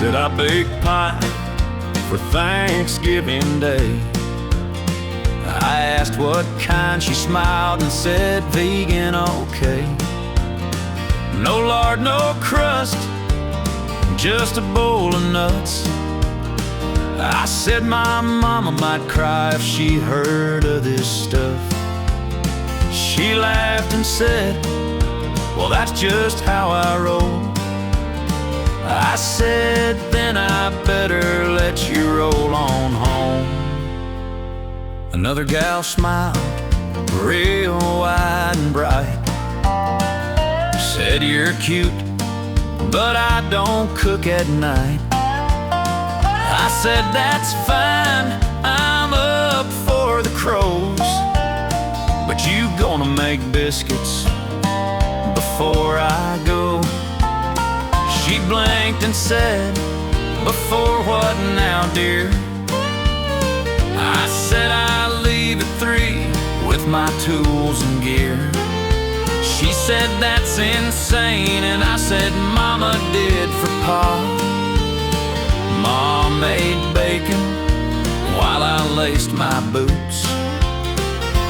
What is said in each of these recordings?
Said I baked pie for Thanksgiving Day. I asked what kind, she smiled and said vegan, okay. No lard, no crust, just a bowl of nuts. I said my mama might cry if she heard of this stuff. She laughed and said, well, that's just how I roll. I said, then I better let you roll on home. Another gal smiled, real wide and bright. Said, you're cute, but I don't cook at night. I said, that's fine, I'm up for the crows, but you gonna make biscuits before I go. She blinked and said, before what now, dear? I said, I leave at 3 with my tools and gear. She said, that's insane, and I said, Mama did for Pa. Mom made bacon while I laced my boots.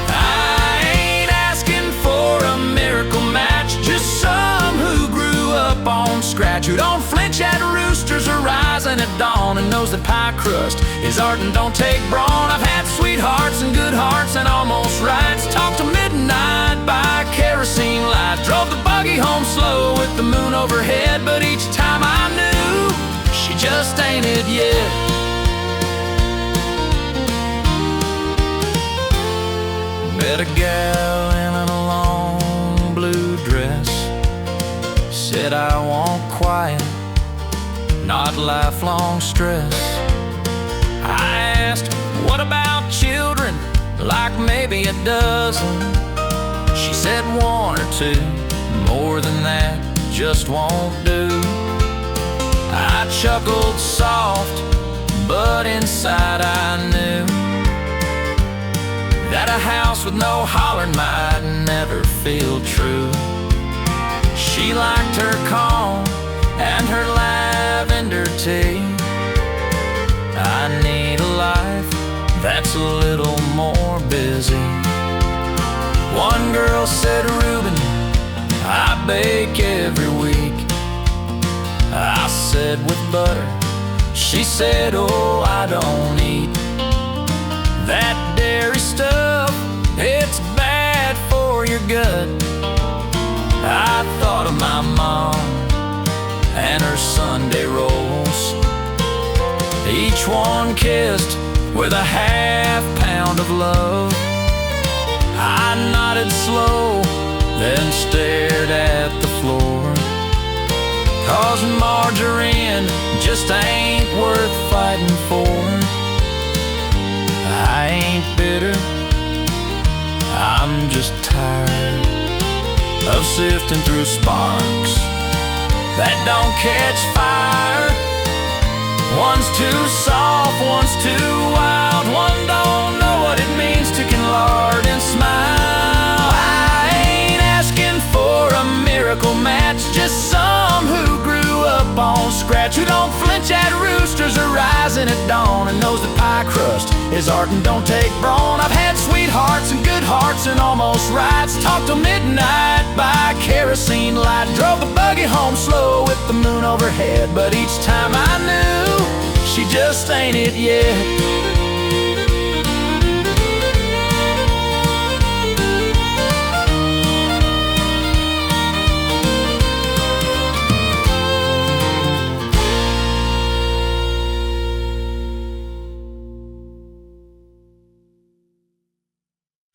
I ain't asking for a miracle match, just some who grew up on scratch, who don't flinch at roosters or rising at dawn, and knows that pie crust is art and don't take brawn. I've had sweethearts and good hearts and almost rights, talked to midnight by kerosene light, drove the buggy home slow with the moon overhead, but each time I knew she just ain't it yet. Met a gal in a long blue dress, said I want quiet, not lifelong stress. I asked, what about children, like maybe a dozen? She said 1 or 2, more than that just won't do. I chuckled soft, but inside I knew that a house with no hollering might never feel true. She liked her calm and her lavender tea. I need a life that's a little more busy. One girl said, Rueben, I bake every week. I said, with butter. She said, oh, I don't eat that dairy stuff, it's bad for your gut. I thought of my mom and her Sunday rolls, each one kissed with a ½ pound of love. I nodded slow, then stared at the floor, 'cause margarine just ain't worth fighting for. I ain't bitter, I'm just tired of sifting through sparks that don't catch fire. One's too soft, one's too wild, one don't know what it means to lard and smile. I ain't asking for a miracle match, just some who grew up on scratch, who don't flinch at roosters or rising at dawn, and knows that pie crust is art and don't take brawn. I've had sweethearts and good hearts and almost rights, talked till midnight by kerosene light, drove the buggy home slow with the moon overhead, but each time I knew she just ain't it yet.